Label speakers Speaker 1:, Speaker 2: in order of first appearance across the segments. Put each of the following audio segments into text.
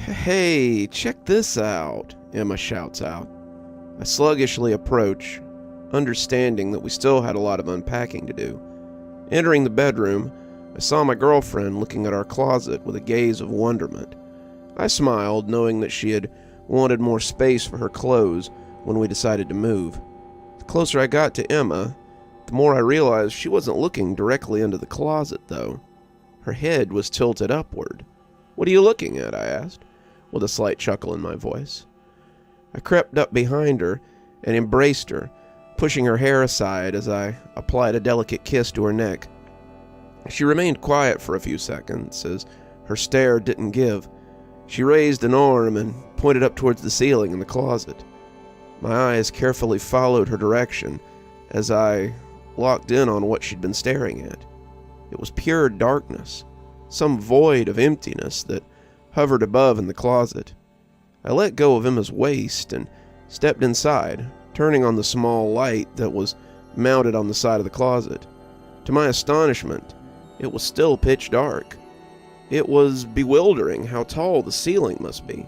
Speaker 1: "Hey, check this out," Emma shouts out. I sluggishly approach, understanding that we still had a lot of unpacking to do. Entering the bedroom, I saw my girlfriend looking at our closet with a gaze of wonderment. I smiled, knowing that she had wanted more space for her clothes when we decided to move. The closer I got to Emma, the more I realized she wasn't looking directly into the closet, though. Her head was tilted upward. "What are you looking at?" I asked, with a slight chuckle in my voice. I crept up behind her and embraced her, pushing her hair aside as I applied a delicate kiss to her neck. She remained quiet for a few seconds as her stare didn't give. She raised an arm and pointed up towards the ceiling in the closet. My eyes carefully followed her direction as I locked in on what she'd been staring at. It was pure darkness, some void of emptiness that hovered above in the closet. I let go of Emma's waist and stepped inside, turning on the small light that was mounted on the side of the closet. To my astonishment, it was still pitch dark. It was bewildering how tall the ceiling must be,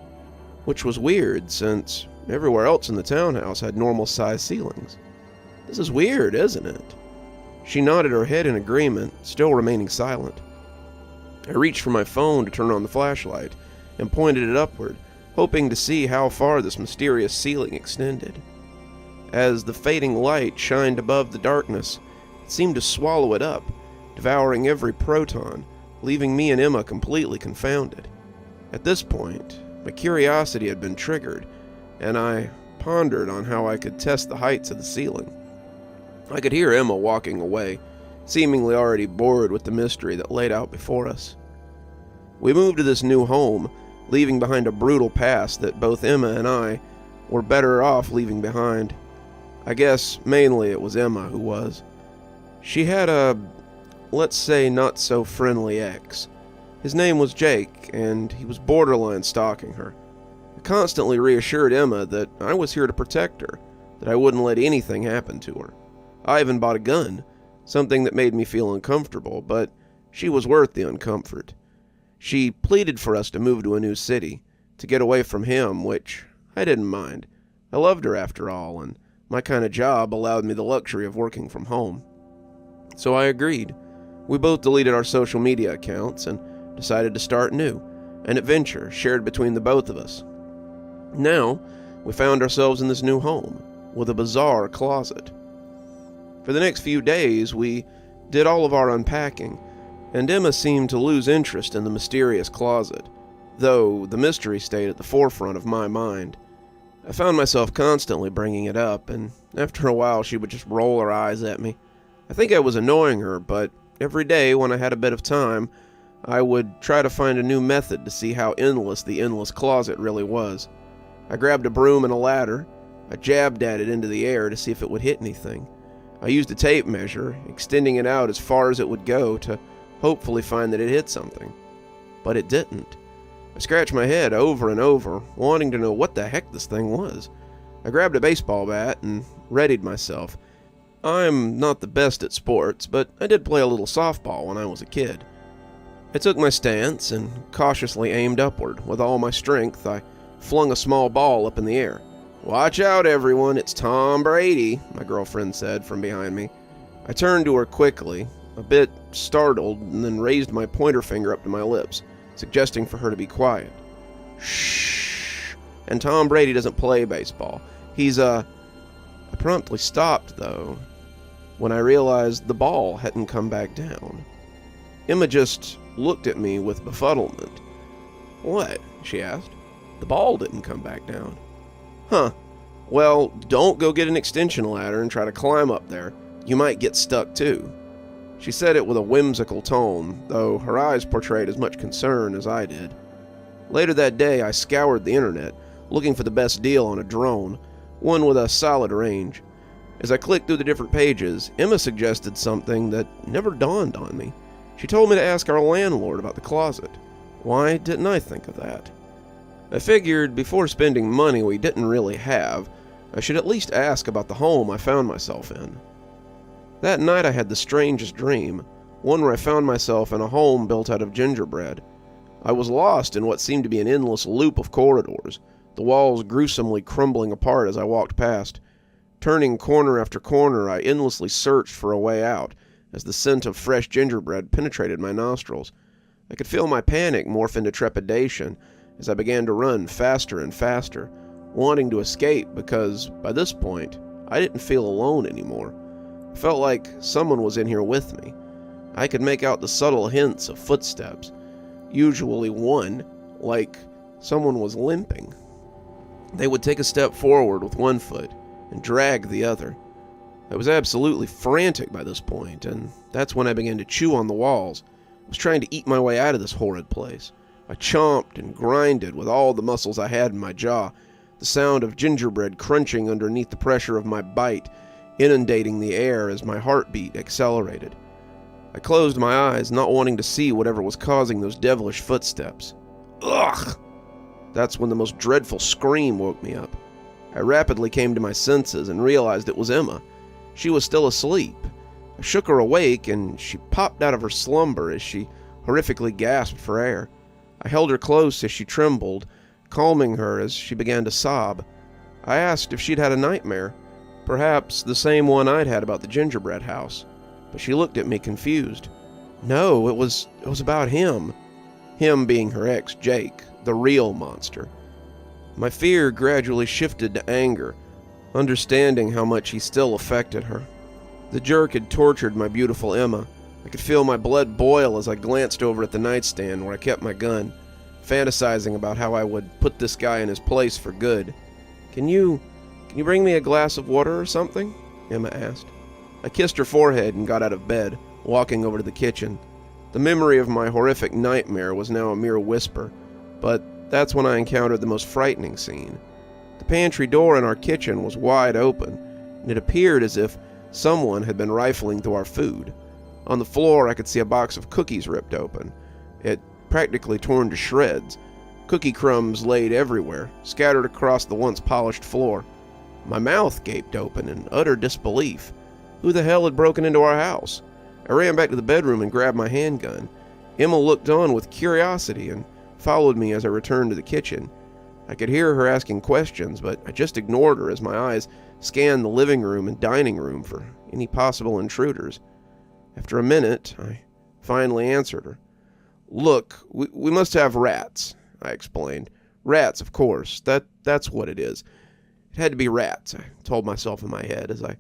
Speaker 1: which was weird since everywhere else in the townhouse had normal-sized ceilings. "This is weird, isn't it?" She nodded her head in agreement, still remaining silent. I reached for my phone to turn on the flashlight and pointed it upward, hoping to see how far this mysterious ceiling extended. As the fading light shined above the darkness, it seemed to swallow it up, devouring every proton, leaving me and Emma completely confounded. At this point, my curiosity had been triggered, and I pondered on how I could test the heights of the ceiling. I could hear Emma walking away, seemingly already bored with the mystery that laid out before us. We moved to this new home, leaving behind a brutal past that both Emma and I were better off leaving behind. I guess mainly it was Emma who was. She had a, let's say, not so friendly ex. His name was Jake, and he was borderline stalking her. I constantly reassured Emma that I was here to protect her, that I wouldn't let anything happen to her. I even bought a gun, something that made me feel uncomfortable, but she was worth the uncomfort. She pleaded for us to move to a new city, to get away from him, which I didn't mind. I loved her after all, and my kind of job allowed me the luxury of working from home. So I agreed. We both deleted our social media accounts and decided to start new, an adventure shared between the both of us. Now, we found ourselves in this new home, with a bizarre closet. For the next few days, we did all of our unpacking, and Emma seemed to lose interest in the mysterious closet, though the mystery stayed at the forefront of my mind. I found myself constantly bringing it up, and after a while she would just roll her eyes at me. I think I was annoying her, but every day when I had a bit of time, I would try to find a new method to see how endless the endless closet really was. I grabbed a broom and a ladder. I jabbed at it into the air to see if it would hit anything. I used a tape measure, extending it out as far as it would go to hopefully find that it hit something. But it didn't. I scratched my head over and over, wanting to know what the heck this thing was. I grabbed a baseball bat and readied myself. I'm not the best at sports, but I did play a little softball when I was a kid. I took my stance and cautiously aimed upward. With all my strength, I flung a small ball up in the air. "Watch out, everyone, it's Tom Brady," my girlfriend said from behind me. I turned to her quickly, a bit startled, and then raised my pointer finger up to my lips, suggesting for her to be quiet. "Shh. And Tom Brady doesn't play baseball. He's I promptly stopped, though, when I realized the ball hadn't come back down. Emma just looked at me with befuddlement. "What?" she asked. "The ball didn't come back down." "Huh. Well, don't go get an extension ladder and try to climb up there. You might get stuck too." She said it with a whimsical tone, though her eyes portrayed as much concern as I did. Later that day, I scoured the internet, looking for the best deal on a drone, one with a solid range. As I clicked through the different pages, Emma suggested something that never dawned on me. She told me to ask our landlord about the closet. Why didn't I think of that? I figured before spending money we didn't really have, I should at least ask about the home I found myself in. That night I had the strangest dream, one where I found myself in a home built out of gingerbread. I was lost in what seemed to be an endless loop of corridors, the walls gruesomely crumbling apart as I walked past. Turning corner after corner, I endlessly searched for a way out, as the scent of fresh gingerbread penetrated my nostrils. I could feel my panic morph into trepidation as I began to run faster and faster, wanting to escape because, by this point, I didn't feel alone anymore. I felt like someone was in here with me. I could make out the subtle hints of footsteps, usually one, like someone was limping. They would take a step forward with one foot and drag the other. I was absolutely frantic by this point, and that's when I began to chew on the walls. I was trying to eat my way out of this horrid place. I chomped and grinded with all the muscles I had in my jaw, the sound of gingerbread crunching underneath the pressure of my bite, inundating the air as my heartbeat accelerated. I closed my eyes, not wanting to see whatever was causing those devilish footsteps. Ugh! That's when the most dreadful scream woke me up. I rapidly came to my senses and realized it was Emma. She was still asleep. I shook her awake, and she popped out of her slumber as she horrifically gasped for air. I held her close as she trembled, calming her as she began to sob. I asked if she'd had a nightmare, perhaps the same one I'd had about the gingerbread house, but she looked at me confused. No, it was about him. Him being her ex, Jake, the real monster. My fear gradually shifted to anger, understanding how much he still affected her. The jerk had tortured my beautiful Emma. I could feel my blood boil as I glanced over at the nightstand where I kept my gun, fantasizing about how I would put this guy in his place for good. Can you bring me a glass of water or something?" Emma asked. I kissed her forehead and got out of bed, walking over to the kitchen. The memory of my horrific nightmare was now a mere whisper, but that's when I encountered the most frightening scene. The pantry door in our kitchen was wide open, and it appeared as if someone had been rifling through our food. On the floor, I could see a box of cookies ripped open. It practically torn to shreds. Cookie crumbs laid everywhere, scattered across the once polished floor. My mouth gaped open in utter disbelief. Who the hell had broken into our house? I ran back to the bedroom and grabbed my handgun. Emma looked on with curiosity and followed me as I returned to the kitchen. I could hear her asking questions, but I just ignored her as my eyes scanned the living room and dining room for any possible intruders. After a minute, I finally answered her. "Look, we must have rats," I explained. "Rats, of course. That's what it is. It had to be rats," I told myself in my head as I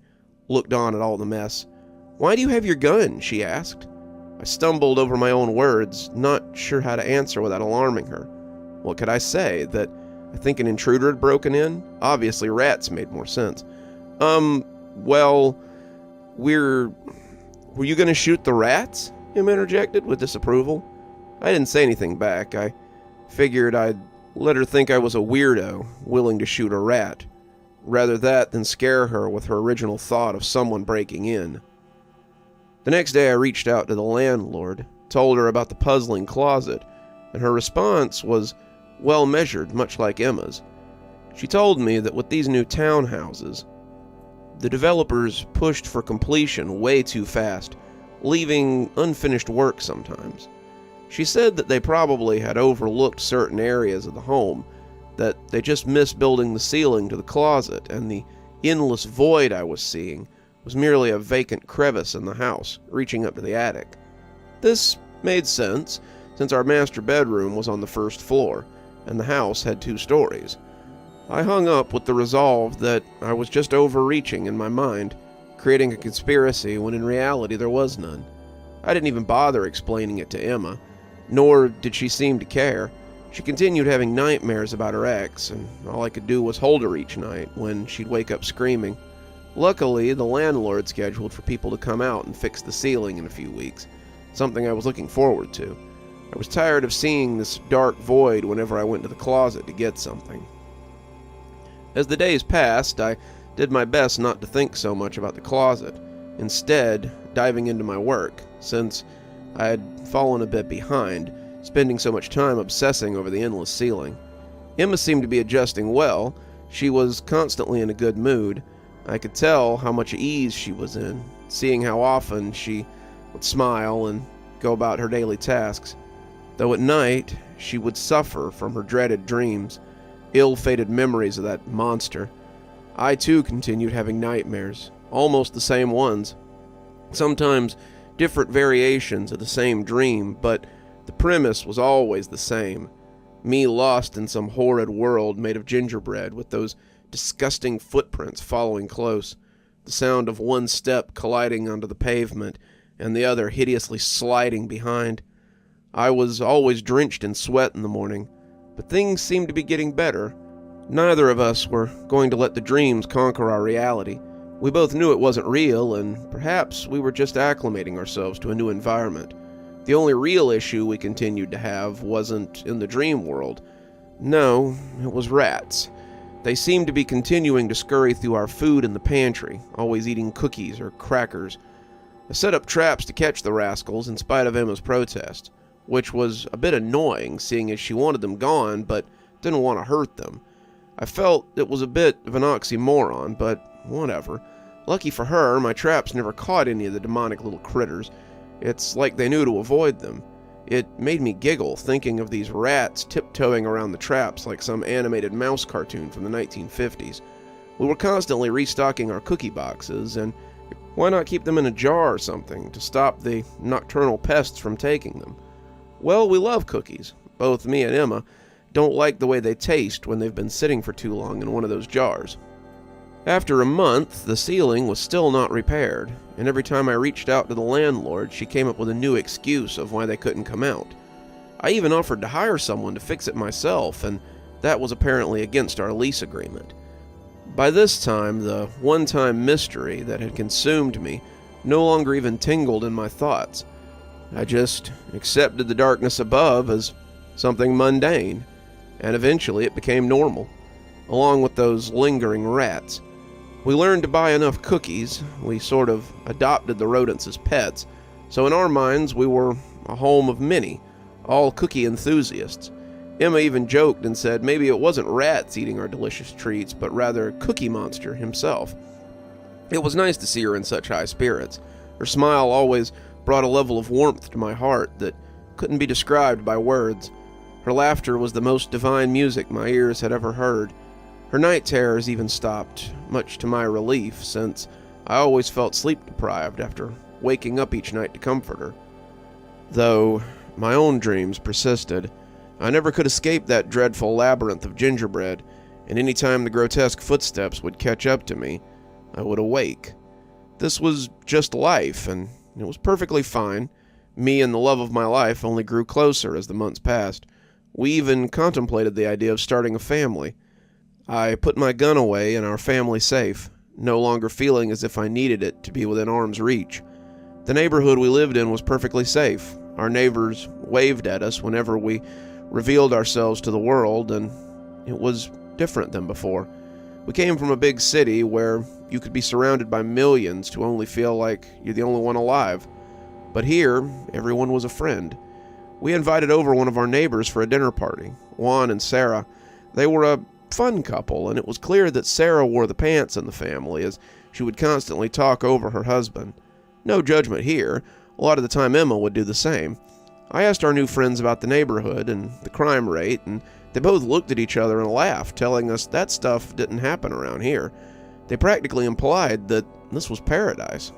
Speaker 1: looked on at all the mess. "Why do you have your gun?" she asked. I stumbled over my own words, not sure how to answer without alarming her. What could I say? That I think an intruder had broken in? Obviously rats made more sense. Well, were you gonna shoot the rats?" Emma interjected with disapproval. I didn't say anything back. I figured I'd let her think I was a weirdo, willing to shoot a rat. Rather that than scare her with her original thought of someone breaking in. The next day I reached out to the landlord, told her about the puzzling closet, and her response was well measured, much like Emma's. She told me that with these new townhouses, the developers pushed for completion way too fast, leaving unfinished work sometimes. She said that they probably had overlooked certain areas of the home, that they just missed building the ceiling to the closet, and the endless void I was seeing was merely a vacant crevice in the house, reaching up to the attic. This made sense, since our master bedroom was on the first floor, and the house had 2 stories. I hung up with the resolve that I was just overreaching in my mind, creating a conspiracy when in reality there was none. I didn't even bother explaining it to Emma, nor did she seem to care. She continued having nightmares about her ex, and all I could do was hold her each night when she'd wake up screaming. Luckily, the landlord scheduled for people to come out and fix the ceiling in a few weeks, something I was looking forward to. I was tired of seeing this dark void whenever I went to the closet to get something. As the days passed, I did my best not to think so much about the closet, instead diving into my work, since I had fallen a bit behind, spending so much time obsessing over the endless ceiling. Emma seemed to be adjusting well. She was constantly in a good mood. I could tell how much ease she was in, seeing how often she would smile and go about her daily tasks. though at night she would suffer from her dreaded dreams, ill-fated memories of that monster. I too continued having nightmares, almost the same ones. Sometimes different variations of the same dream, but the premise was always the same. Me lost in some horrid world made of gingerbread with those disgusting footprints following close, the sound of one step colliding onto the pavement and the other hideously sliding behind. I was always drenched in sweat in the morning, but things seemed to be getting better. Neither of us were going to let the dreams conquer our reality. We both knew it wasn't real, and perhaps we were just acclimating ourselves to a new environment. The only real issue we continued to have wasn't in the dream world. No, it was rats. They seemed to be continuing to scurry through our food in the pantry, always eating cookies or crackers. I set up traps to catch the rascals in spite of Emma's protest, which was a bit annoying, seeing as she wanted them gone but didn't want to hurt them. I felt it was a bit of an oxymoron, but whatever. Lucky for her, my traps never caught any of the demonic little critters. It's like they knew to avoid them. It made me giggle thinking of these rats tiptoeing around the traps like some animated mouse cartoon from the 1950s. We were constantly restocking our cookie boxes, and why not keep them in a jar or something to stop the nocturnal pests from taking them? Well, we love cookies. Both me and Emma don't like the way they taste when they've been sitting for too long in one of those jars. After a month, the ceiling was still not repaired, and every time I reached out to the landlord, she came up with a new excuse of why they couldn't come out. I even offered to hire someone to fix it myself, and that was apparently against our lease agreement. By this time, the one-time mystery that had consumed me no longer even tingled in my thoughts. I just accepted the darkness above as something mundane, and eventually it became normal, along with those lingering rats. We learned to buy enough cookies. We sort of adopted the rodents as pets, so in our minds we were a home of many, all cookie enthusiasts. Emma even joked and said maybe it wasn't rats eating our delicious treats, but rather Cookie Monster himself. It was nice to see her in such high spirits. Her smile always brought a level of warmth to my heart that couldn't be described by words. Her laughter was the most divine music my ears had ever heard. Her night terrors even stopped, much to my relief, since I always felt sleep-deprived after waking up each night to comfort her. Though my own dreams persisted, I never could escape that dreadful labyrinth of gingerbread, and any time the grotesque footsteps would catch up to me, I would awake. This was just life, and it was perfectly fine. Me and the love of my life only grew closer as the months passed. We even contemplated the idea of starting a family. I put my gun away and our family safe, no longer feeling as if I needed it to be within arm's reach. The neighborhood we lived in was perfectly safe. Our neighbors waved at us whenever we revealed ourselves to the world, and it was different than before. We came from a big city where you could be surrounded by millions to only feel like you're the only one alive. But here, everyone was a friend. We invited over one of our neighbors for a dinner party, Juan and Sarah. They were a fun couple, and it was clear that Sarah wore the pants in the family, as she would constantly talk over her husband. No judgment here. A lot of the time Emma would do the same. I asked our new friends about the neighborhood and the crime rate, and they both looked at each other and laughed, telling us that stuff didn't happen around here. They practically implied that this was paradise.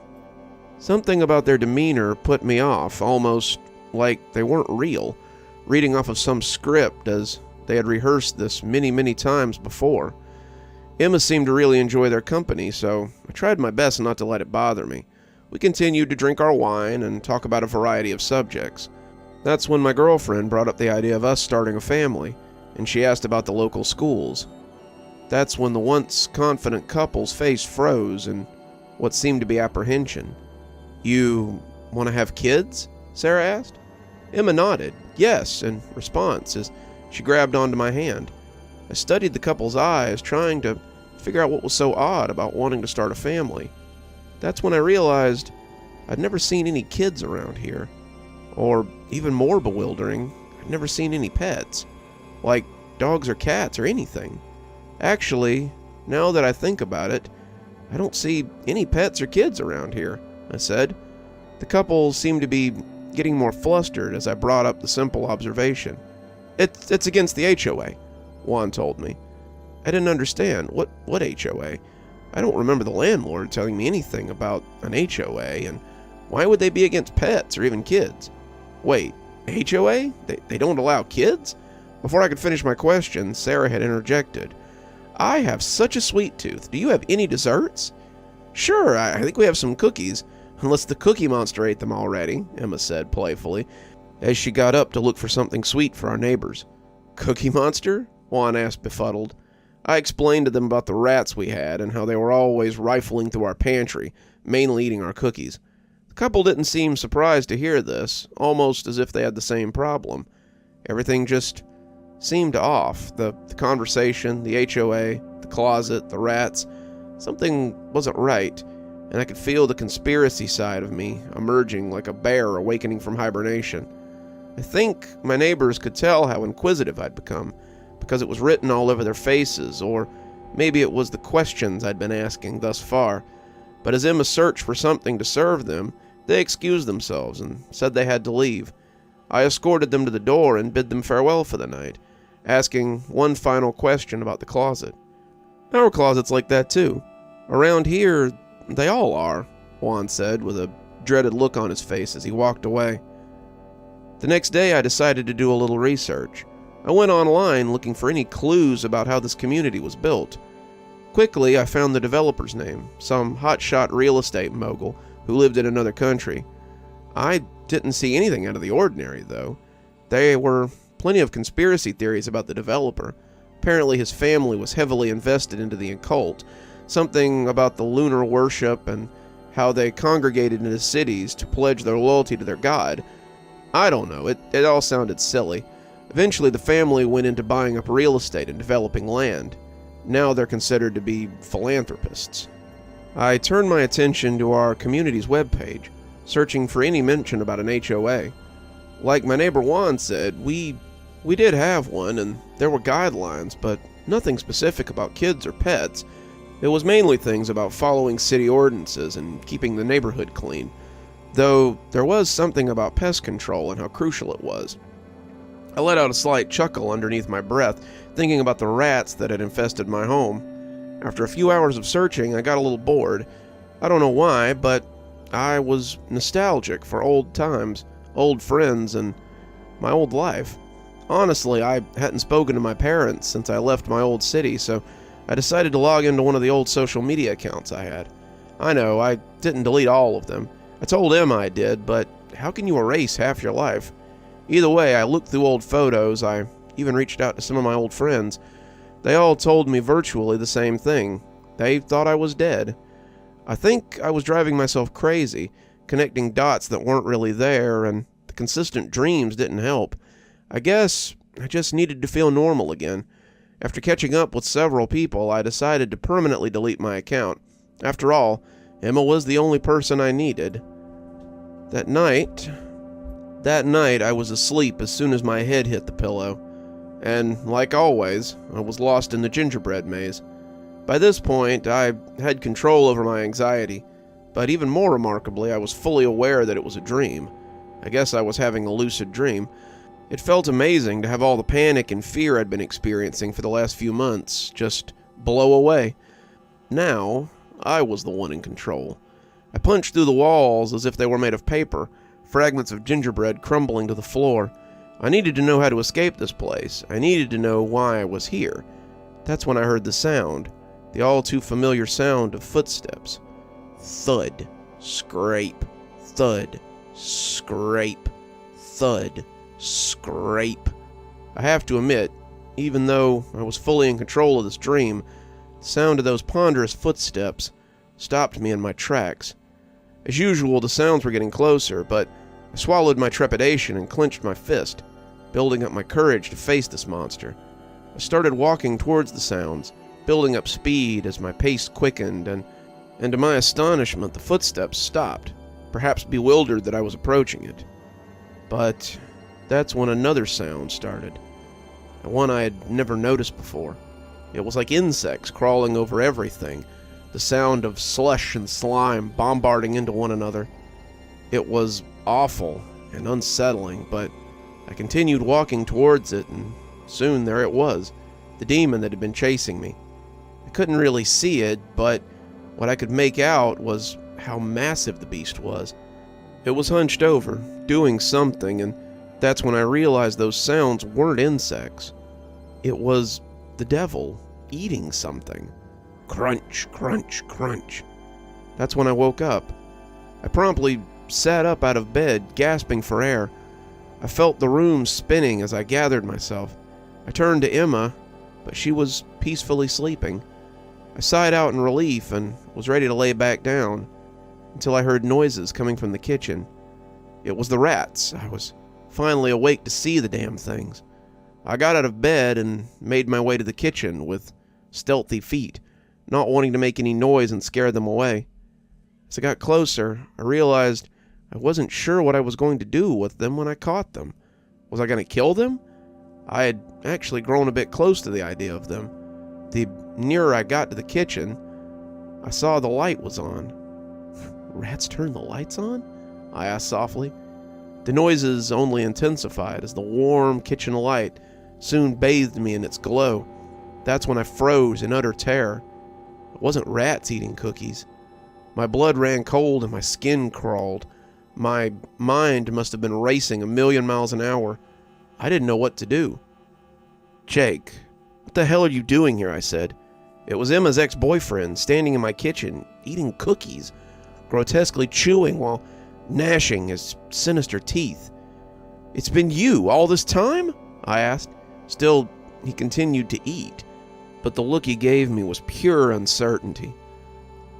Speaker 1: Something about their demeanor put me off, almost like they weren't real, reading off of some script as they had rehearsed this many, many times before. Emma seemed to really enjoy their company, so I tried my best not to let it bother me. We continued to drink our wine and talk about a variety of subjects. That's when my girlfriend brought up the idea of us starting a family, and she asked about the local schools. That's when the once confident couple's face froze in what seemed to be apprehension. "You want to have kids?" Sarah asked. Emma nodded, yes, in response as she grabbed onto my hand. I studied the couple's eyes, trying to figure out what was so odd about wanting to start a family. That's when I realized I'd never seen any kids around here. Or, even more bewildering, I'd never seen any pets. Like dogs or cats or anything. Actually, now that I think about it, I don't see any pets or kids around here, I said. The couple seemed to be getting more flustered as I brought up the simple observation. It's against the HOA, Juan told me. I didn't understand. What HOA? I don't remember the landlord telling me anything about an HOA, and why would they be against pets or even kids? Wait, HOA? They don't allow kids? Before I could finish my question, Sarah had interjected. I have such a sweet tooth. Do you have any desserts? Sure, I think we have some cookies, unless the Cookie Monster ate them already, Emma said playfully, as she got up to look for something sweet for our neighbors. Cookie Monster? Juan asked befuddled. I explained to them about the rats we had and how they were always rifling through our pantry, mainly eating our cookies. The couple didn't seem surprised to hear this, almost as if they had the same problem. Everything just seemed off. The conversation, the HOA, the closet, the rats. Something wasn't right, and I could feel the conspiracy side of me emerging like a bear awakening from hibernation. I think my neighbors could tell how inquisitive I'd become, because it was written all over their faces, or maybe it was the questions I'd been asking thus far. But as Emma searched for something to serve them, they excused themselves and said they had to leave. I escorted them to the door and bid them farewell for the night, asking one final question about the closet. Our closet's like that too. Around here, they all are, Juan said with a dreaded look on his face as he walked away. The next day I decided to do a little research. I went online looking for any clues about how this community was built. Quickly, I found the developer's name, some hotshot real estate mogul who lived in another country. I didn't see anything out of the ordinary, though. There were plenty of conspiracy theories about the developer. Apparently his family was heavily invested into the occult, something about the lunar worship and how they congregated in the cities to pledge their loyalty to their god. I don't know, it all sounded silly. Eventually the family went into buying up real estate and developing land. Now they're considered to be philanthropists. I turned my attention to our community's webpage, searching for any mention about an HOA. Like my neighbor Juan said, we did have one, and there were guidelines, but nothing specific about kids or pets. It was mainly things about following city ordinances and keeping the neighborhood clean, though there was something about pest control and how crucial it was. I let out a slight chuckle underneath my breath, thinking about the rats that had infested my home. After a few hours of searching, I got a little bored. I don't know why, but I was nostalgic for old times, old friends, and my old life. Honestly, I hadn't spoken to my parents since I left my old city, so I decided to log into one of the old social media accounts I had. I know, I didn't delete all of them. I told Emma I did, but how can you erase half your life? Either way, I looked through old photos. I even reached out to some of my old friends. They all told me virtually the same thing. They thought I was dead. I think I was driving myself crazy, connecting dots that weren't really there, and the consistent dreams didn't help. I guess I just needed to feel normal again. After catching up with several people, I decided to permanently delete my account. After all, Emma was the only person I needed. That night, I was asleep as soon as my head hit the pillow. And, like always, I was lost in the gingerbread maze. By this point, I had control over my anxiety, but even more remarkably, I was fully aware that it was a dream. I guess I was having a lucid dream. It felt amazing to have all the panic and fear I'd been experiencing for the last few months just blow away. Now, I was the one in control. I punched through the walls as if they were made of paper, fragments of gingerbread crumbling to the floor. I needed to know how to escape this place. I needed to know why I was here. That's when I heard the sound, the all-too-familiar sound of footsteps. Thud, scrape, thud, scrape, thud, scrape. I have to admit, even though I was fully in control of this dream, the sound of those ponderous footsteps stopped me in my tracks. As usual, the sounds were getting closer, but I swallowed my trepidation and clenched my fist, building up my courage to face this monster. I started walking towards the sounds, building up speed as my pace quickened, and to my astonishment, the footsteps stopped, perhaps bewildered that I was approaching it. But that's when another sound started, and one I had never noticed before. It was like insects crawling over everything, the sound of slush and slime bombarding into one another. It was awful and unsettling, but I continued walking towards it, and soon there it was, the demon that had been chasing me. I couldn't really see it, but what I could make out was how massive the beast was. It was hunched over, doing something, and that's when I realized those sounds weren't insects. It was the devil eating something. Crunch, crunch, crunch. That's when I woke up. I promptly sat up out of bed, gasping for air. I felt the room spinning as I gathered myself. I turned to Emma, but she was peacefully sleeping. I sighed out in relief and was ready to lay back down until I heard noises coming from the kitchen. It was the rats. I was finally awake to see the damn things. I got out of bed and made my way to the kitchen with stealthy feet, not wanting to make any noise and scare them away. As I got closer, I realized I wasn't sure what I was going to do with them when I caught them. Was I going to kill them? I had actually grown a bit close to the idea of them. The nearer I got to the kitchen, I saw the light was on. Rats turn the lights on? I asked softly. The noises only intensified as the warm kitchen light soon bathed me in its glow. That's when I froze in utter terror. It wasn't rats eating cookies. My blood ran cold and my skin crawled. My mind must have been racing 1,000,000 miles an hour. I didn't know what to do. "Jake, what the hell are you doing here?" I said. It was Emma's ex-boyfriend standing in my kitchen, eating cookies, grotesquely chewing while gnashing his sinister teeth. "It's been you all this time?" I asked. Still, he continued to eat, but the look he gave me was pure uncertainty.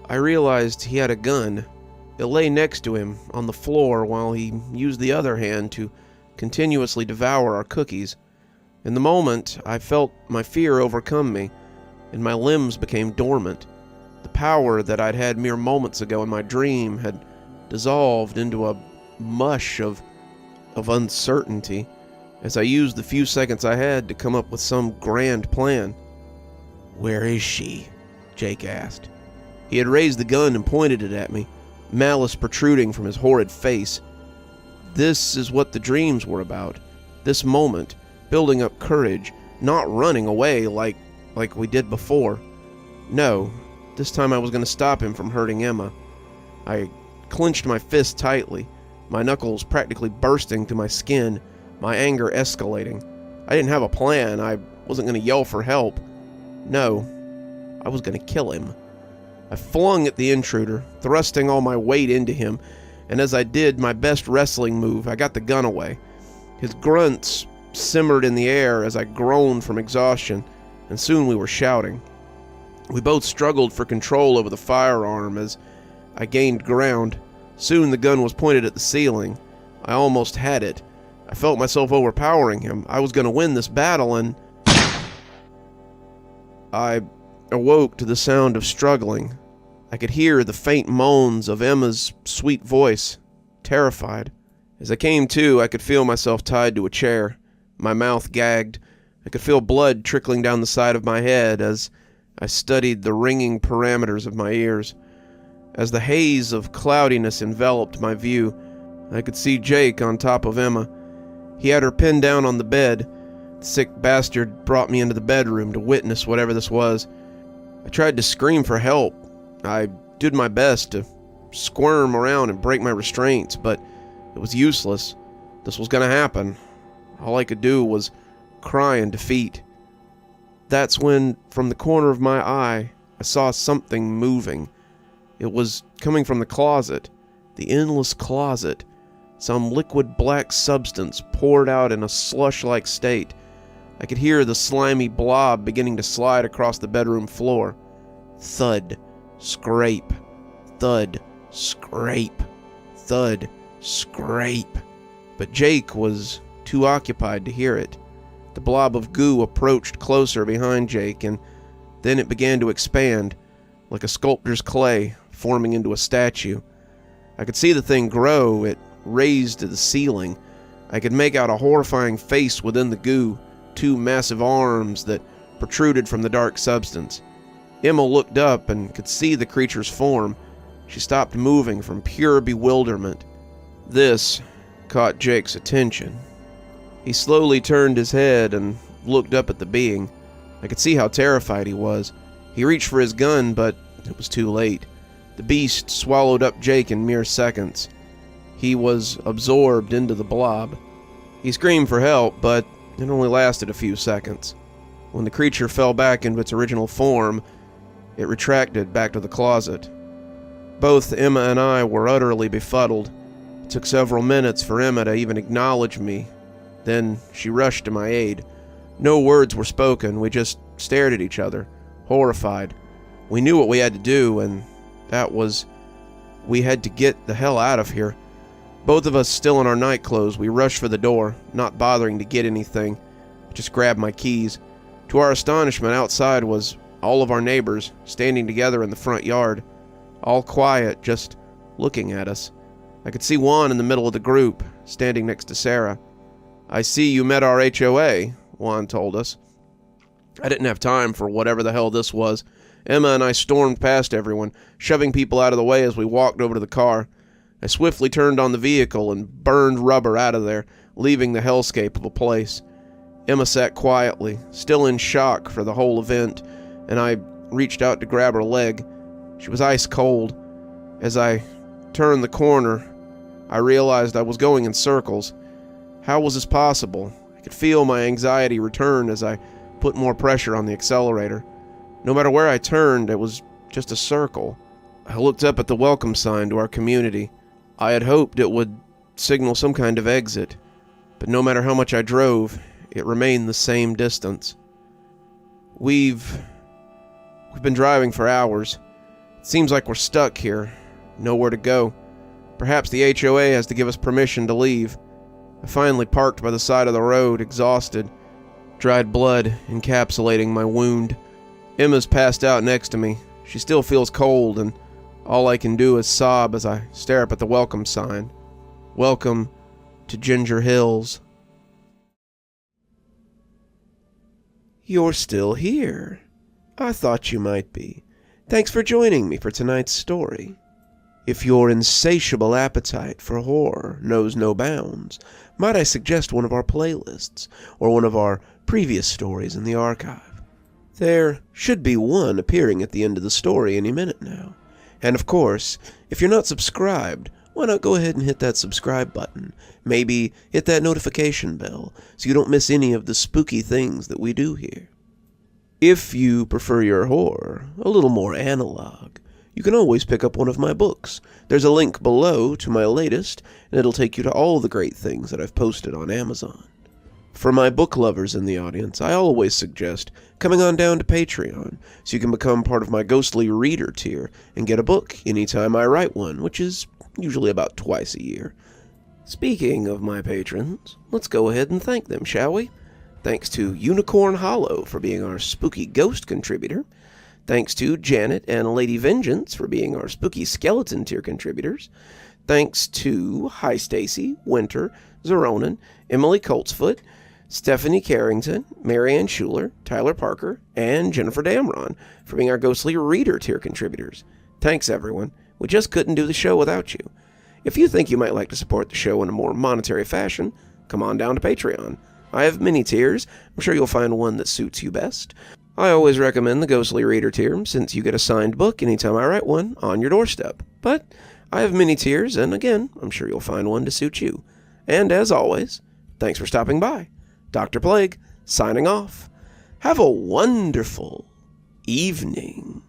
Speaker 1: I realized he had a gun. It lay next to him on the floor while he used the other hand to continuously devour our cookies. In the moment, I felt my fear overcome me, and my limbs became dormant. The power that I'd had mere moments ago in my dream had dissolved into a mush of uncertainty as I used the few seconds I had to come up with some grand plan. "Where is she?" Jake asked. He had raised the gun and pointed it at me, malice protruding from his horrid face. This is what the dreams were about. This moment, building up courage, not running away like we did before. No, this time I was going to stop him from hurting Emma. I clenched my fist tightly, my knuckles practically bursting to my skin, my anger escalating. I didn't have a plan. I wasn't going to yell for help. No, I was going to kill him. I flung at the intruder, thrusting all my weight into him, and as I did my best wrestling move, I got the gun away. His grunts simmered in the air as I groaned from exhaustion, and soon we were shouting. We both struggled for control over the firearm as I gained ground. Soon the gun was pointed at the ceiling. I almost had it. I felt myself overpowering him. I was going to win this battle, and I awoke to the sound of struggling. I could hear the faint moans of Emma's sweet voice, terrified. As I came to, I could feel myself tied to a chair, my mouth gagged. I could feel blood trickling down the side of my head as I studied the ringing parameters of my ears. As the haze of cloudiness enveloped my view, I could see Jake on top of Emma. He had her pinned down on the bed. The sick bastard brought me into the bedroom to witness whatever this was. I tried to scream for help. I did my best to squirm around and break my restraints, but it was useless. This was going to happen. All I could do was cry in defeat. That's when, from the corner of my eye, I saw something moving. It was coming from the closet, the endless closet. Some liquid black substance poured out in a slush-like state. I could hear the slimy blob beginning to slide across the bedroom floor. Thud, scrape, thud, scrape, thud, scrape. But Jake was too occupied to hear it. The blob of goo approached closer behind Jake, and then it began to expand, like a sculptor's clay, forming into a statue. I could see the thing grow. It raised to the ceiling. I could make out a horrifying face within the goo, two massive arms that protruded from the dark substance. Emma looked up and could see the creature's form. She stopped moving from pure bewilderment. This caught Jake's attention. He slowly turned his head and looked up at the being. I could see how terrified he was. He reached for his gun, but it was too late. The beast swallowed up Jake in mere seconds. He was absorbed into the blob. He screamed for help, but it only lasted a few seconds. When the creature fell back into its original form, it retracted back to the closet. Both Emma and I were utterly befuddled. It took several minutes for Emma to even acknowledge me. Then she rushed to my aid. No words were spoken, we just stared at each other, horrified. We knew what we had to do, and that was, we had to get the hell out of here. Both of us still in our night clothes, we rushed for the door, not bothering to get anything. I just grabbed my keys. To our astonishment, outside was all of our neighbors, standing together in the front yard, all quiet, just looking at us. I could see Juan in the middle of the group, standing next to Sarah. "I see you met our HOA," Juan told us. I didn't have time for whatever the hell this was. Emma and I stormed past everyone, shoving people out of the way as we walked over to the car. I swiftly turned on the vehicle and burned rubber out of there, leaving the hellscape of a place. Emma sat quietly, still in shock for the whole event, and I reached out to grab her leg. She was ice cold. As I turned the corner, I realized I was going in circles. How was this possible? I could feel my anxiety return as I put more pressure on the accelerator. No matter where I turned, it was just a circle. I looked up at the welcome sign to our community. I had hoped it would signal some kind of exit, but no matter how much I drove, it remained the same distance. We've been driving for hours. It seems like we're stuck here, nowhere to go. Perhaps the HOA has to give us permission to leave. I finally parked by the side of the road, exhausted, dried blood encapsulating my wound. Emma's passed out next to me. She still feels cold, and all I can do is sob as I stare up at the welcome sign. Welcome to Ginger Hills. You're still here. I thought you might be. Thanks for joining me for tonight's story. If your insatiable appetite for horror knows no bounds, might I suggest one of our playlists, or one of our previous stories in the archive? There should be one appearing at the end of the story any minute now. And of course, if you're not subscribed, why not go ahead and hit that subscribe button? Maybe hit that notification bell so you don't miss any of the spooky things that we do here. If you prefer your horror a little more analog, you can always pick up one of my books. There's a link below to my latest, and it'll take you to all the great things that I've posted on Amazon. For my book lovers in the audience, I always suggest coming on down to Patreon so you can become part of my ghostly reader tier and get a book anytime I write one, which is usually about twice a year. Speaking of my patrons, let's go ahead and thank them, shall we? Thanks to Unicorn Hollow for being our spooky ghost contributor. Thanks to Janet and Lady Vengeance for being our spooky skeleton tier contributors. Thanks to Hi Stacy, Winter, Xaronan, Emily Coltsfoot, Stephanie Carrington, Marianne Schuler, Tyler Parker, and Jennifer Damron for being our ghostly reader tier contributors. Thanks, everyone. We just couldn't do the show without you. If you think you might like to support the show in a more monetary fashion, come on down to Patreon. I have many tiers. I'm sure you'll find one that suits you best. I always recommend the ghostly reader tier since you get a signed book anytime I write one on your doorstep. But I have many tiers, and again, I'm sure you'll find one to suit you. And as always, thanks for stopping by. Dr. Plague, signing off. Have a wonderful evening.